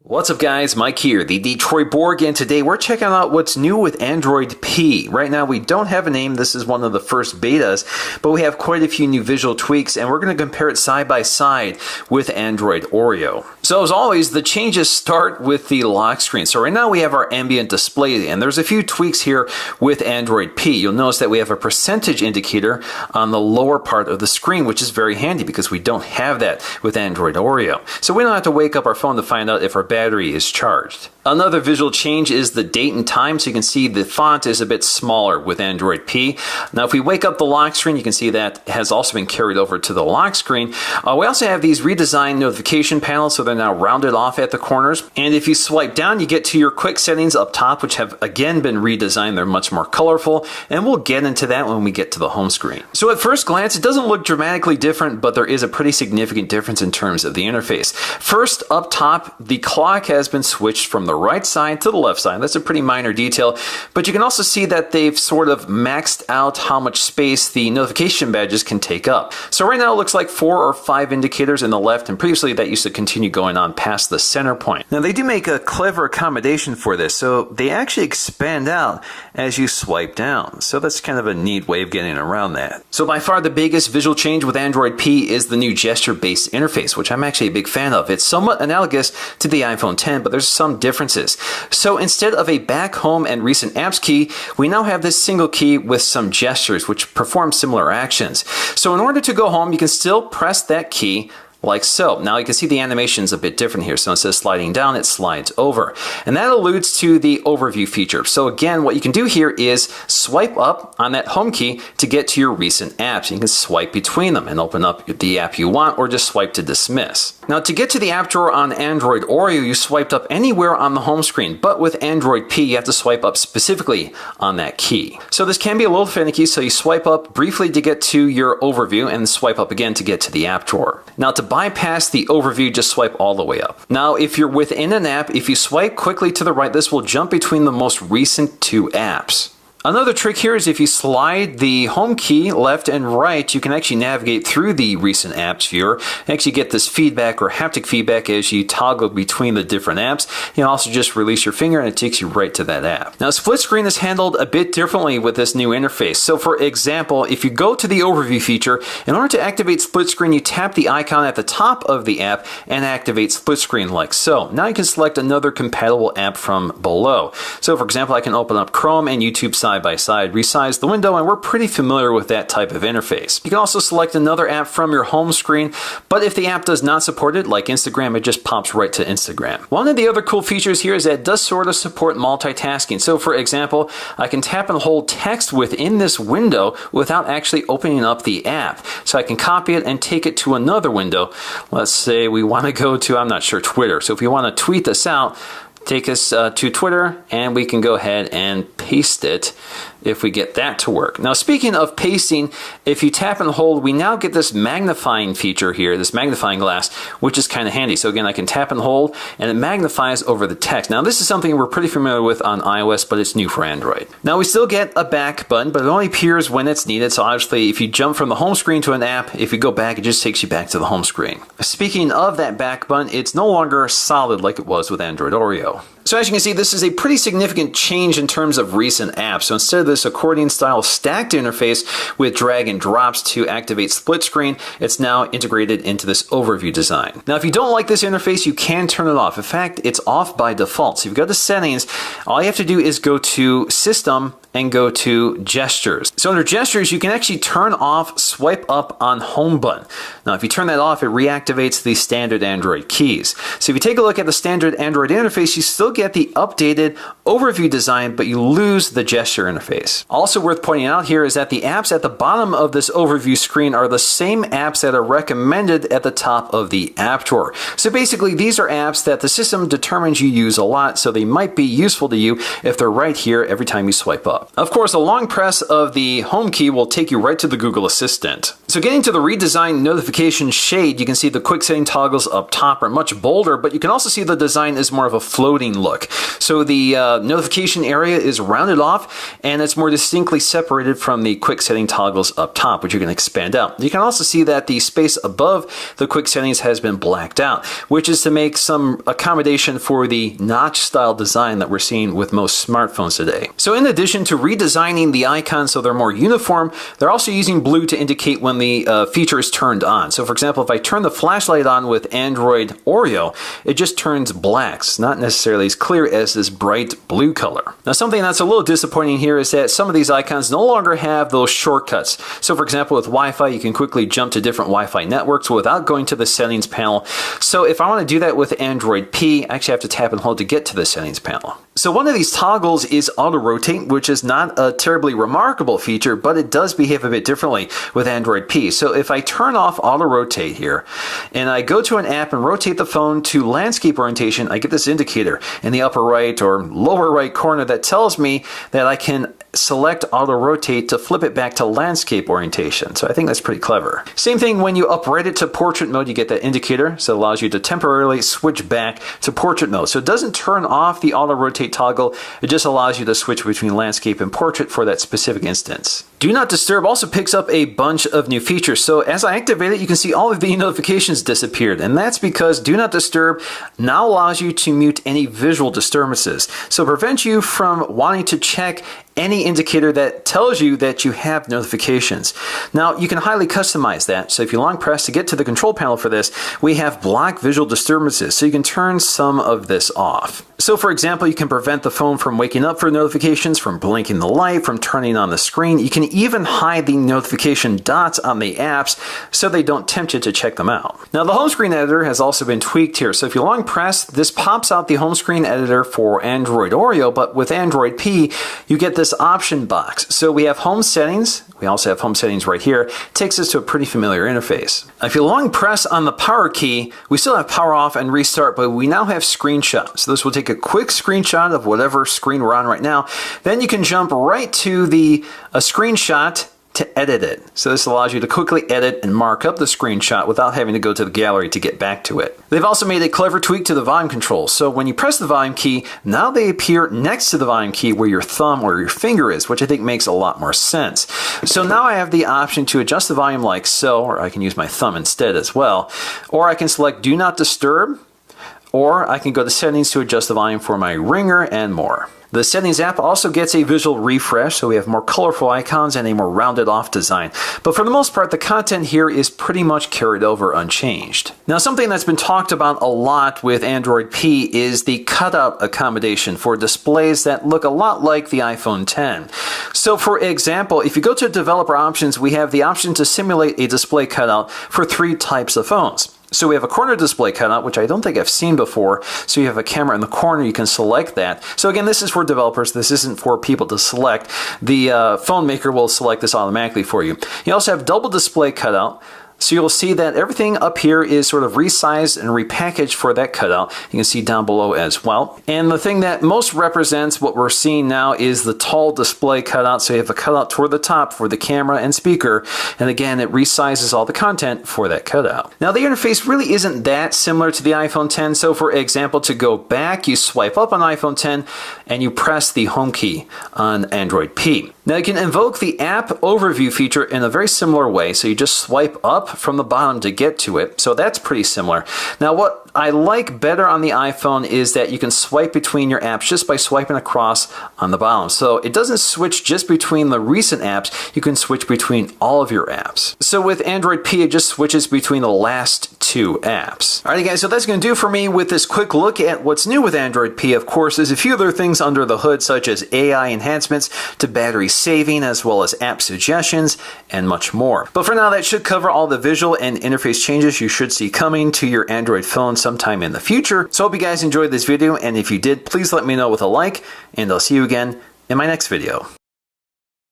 What's up guys, Mike here, the Detroit Borg, and today we're checking out what's new with Android P. Right now we don't have a name, this is one of the first betas, but we have quite a few new visual tweaks and we're going to compare it side by side with Android Oreo. So as always, the changes start with the lock screen. So right now we have our ambient display and there's a few tweaks here with Android P. You'll notice that we have a percentage indicator on the lower part of the screen, which is very handy because we don't have that with Android Oreo. So we don't have to wake up our phone to find out if our battery is charged. Another visual change is the date and time, so you can see the font is a bit smaller with Android P. Now if we wake up the lock screen, you can see that has also been carried over to the lock screen. We also have these redesigned notification panels, so they're now rounded off at the corners. And if you swipe down, you get to your quick settings up top, which have again been redesigned. They're much more colorful, and we'll get into that when we get to the home screen. So at first glance, it doesn't look dramatically different, but there is a pretty significant difference in terms of the interface. First, up top, the clock has been switched from the right side to the left side. That's a pretty minor detail, but you can also see that they've sort of maxed out how much space the notification badges can take up. So right now it looks like 4 or 5 indicators in the left, and previously that used to continue going on past the center point. Now they do make a clever accommodation for this, so they actually expand out as you swipe down. So that's kind of a neat way of getting around that. So by far the biggest visual change with Android P is the new gesture-based interface, which I'm actually a big fan of. It's somewhat analogous to the iPhone 10, but there's some differences. So instead of a back, home, and recent apps key, we now have this single key with some gestures which perform similar actions. So in order to go home, you can still press that key like so. Now you can see the animation's a bit different here. So instead of sliding down, it slides over. And that alludes to the overview feature. So again, what you can do here is swipe up on that home key to get to your recent apps. You can swipe between them and open up the app you want, or just swipe to dismiss. Now to get to the app drawer on Android Oreo, you swiped up anywhere on the home screen, but with Android P, you have to swipe up specifically on that key. So this can be a little finicky, so you swipe up briefly to get to your overview and swipe up again to get to the app drawer. Now to bypass the overview, just swipe all the way up. Now if you're within an app, if you swipe quickly to the right, this will jump between the most recent 2 apps. Another trick here is if you slide the home key left and right, you can actually navigate through the recent apps viewer and actually get this feedback or haptic feedback as you toggle between the different apps. You can also just release your finger and it takes you right to that app. Now split screen is handled a bit differently with this new interface. So for example, if you go to the overview feature, in order to activate split screen, you tap the icon at the top of the app and activate split screen like so. Now you can select another compatible app from below. So for example, I can open up Chrome and YouTube side by side, resize the window, and we're pretty familiar with that type of interface. You can also select another app from your home screen, but if the app does not support it, like Instagram, it just pops right to Instagram. One of the other cool features here is that it does sort of support multitasking. So for example, I can tap and hold text within this window without actually opening up the app. So I can copy it and take it to another window. Let's say we want to go to, I'm not sure, Twitter. So if we want to tweet this out, take us to Twitter, and we can go ahead and paste it if we get that to work. Now speaking of pasting, if you tap and hold, we now get this magnifying feature here, this magnifying glass, which is kind of handy. So again, I can tap and hold and it magnifies over the text. Now this is something we're pretty familiar with on iOS, but it's new for Android. Now we still get a back button, but it only appears when it's needed. So obviously if you jump from the home screen to an app, if you go back, it just takes you back to the home screen. Speaking of that back button, it's no longer solid like it was with Android Oreo. So as you can see, this is a pretty significant change in terms of recent apps. So instead of this accordion style stacked interface with drag and drops to activate split screen, it's now integrated into this overview design. Now if you don't like this interface, you can turn it off. In fact, it's off by default. So if you go to settings, all you have to do is go to system and go to gestures. So under gestures, you can actually turn off swipe up on home button. Now if you turn that off, it reactivates the standard Android keys. So if you take a look at the standard Android interface, you still get the updated overview design, but you lose the gesture interface. Also worth pointing out here is that the apps at the bottom of this overview screen are the same apps that are recommended at the top of the app drawer. So basically these are apps that the system determines you use a lot, so they might be useful to you if they're right here every time you swipe up. up. Of course, a long press of the home key will take you right to the Google Assistant. So getting to the redesigned notification shade, you can see the quick setting toggles up top are much bolder, but you can also see the design is more of a floating look. So the notification area is rounded off, and it's more distinctly separated from the quick setting toggles up top, which you can expand out. You can also see that the space above the quick settings has been blacked out, which is to make some accommodation for the notch style design that we're seeing with most smartphones today. So in addition to redesigning the icons so they're more uniform, they're also using blue to indicate when the feature is turned on. So for example, if I turn the flashlight on with Android Oreo, it just turns black. It's not necessarily as clear as this bright blue color. Now something that's a little disappointing here is that some of these icons no longer have those shortcuts. So for example, with Wi-Fi, you can quickly jump to different Wi-Fi networks without going to the settings panel. So if I want to do that with Android P, I actually have to tap and hold to get to the settings panel. So one of these toggles is auto rotate, which is not a terribly remarkable feature, but it does behave a bit differently with Android P. So if I turn off auto rotate here, and I go to an app and rotate the phone to landscape orientation, I get this indicator in the upper right or lower right corner that tells me that I can select auto rotate to flip it back to landscape orientation. So I think that's pretty clever. Same thing when you upright it to portrait mode, you get that indicator. So it allows you to temporarily switch back to portrait mode. So it doesn't turn off the auto rotate toggle. It just allows you to switch between landscape and portrait for that specific instance. Do Not Disturb also picks up a bunch of new features. So as I activate it, you can see all of the notifications disappeared. And that's because Do Not Disturb now allows you to mute any visual disturbances. So it prevents you from wanting to check any indicator that tells you that you have notifications. Now, you can highly customize that. So if you long press to get to the control panel for this, we have block visual disturbances. So you can turn some of this off. So for example, you can prevent the phone from waking up for notifications, from blinking the light, from turning on the screen. You can even hide the notification dots on the apps so they don't tempt you to check them out. Now, the home screen editor has also been tweaked here. So if you long press, this pops out the home screen editor for Android Oreo, but with Android P, you get this option box. So we have home settings. We also have home settings right here. It takes us to a pretty familiar interface. If you long press on the power key, we still have power off and restart, but we now have screenshot. So this will take a quick screenshot of whatever screen we're on right now. Then you can jump right to the screenshot to edit it. So this allows you to quickly edit and mark up the screenshot without having to go to the gallery to get back to it. They've also made a clever tweak to the volume controls. So when you press the volume key, now they appear next to the volume key where your thumb or your finger is, which I think makes a lot more sense. So now I have the option to adjust the volume like so, or I can use my thumb instead as well. Or I can select Do Not Disturb, or I can go to settings to adjust the volume for my ringer and more. The Settings app also gets a visual refresh, so we have more colorful icons and a more rounded off design. But for the most part, the content here is pretty much carried over unchanged. Now, something that's been talked about a lot with Android P is the cutout accommodation for displays that look a lot like the iPhone X. So for example, if you go to developer options, we have the option to simulate a display cutout for 3 types of phones. So we have a corner display cutout, which I don't think I've seen before. So you have a camera in the corner, you can select that. So again, this is for developers. This isn't for people to select. The phone maker will select this automatically for you. You also have double display cutout. So you'll see that everything up here is sort of resized and repackaged for that cutout. You can see down below as well. And the thing that most represents what we're seeing now is the tall display cutout. So you have a cutout toward the top for the camera and speaker. And again, it resizes all the content for that cutout. Now the interface really isn't that similar to the iPhone X. So for example, to go back, you swipe up on iPhone X and you press the home key on Android P. Now you can invoke the app overview feature in a very similar way. So you just swipe up from the bottom to get to it. So that's pretty similar. Now what I like better on the iPhone is that you can swipe between your apps just by swiping across on the bottom. So it doesn't switch just between the recent apps, you can switch between all of your apps. So with Android P, it just switches between the last 2 apps. Alright guys, so that's going to do for me with this quick look at what's new with Android P. Of course, there's a few other things under the hood, such as AI enhancements to battery saving, as well as app suggestions, and much more. But for now, that should cover all the visual and interface changes you should see coming to your Android phone sometime in the future. So I hope you guys enjoyed this video, and if you did, please let me know with a like, and I'll see you again in my next video.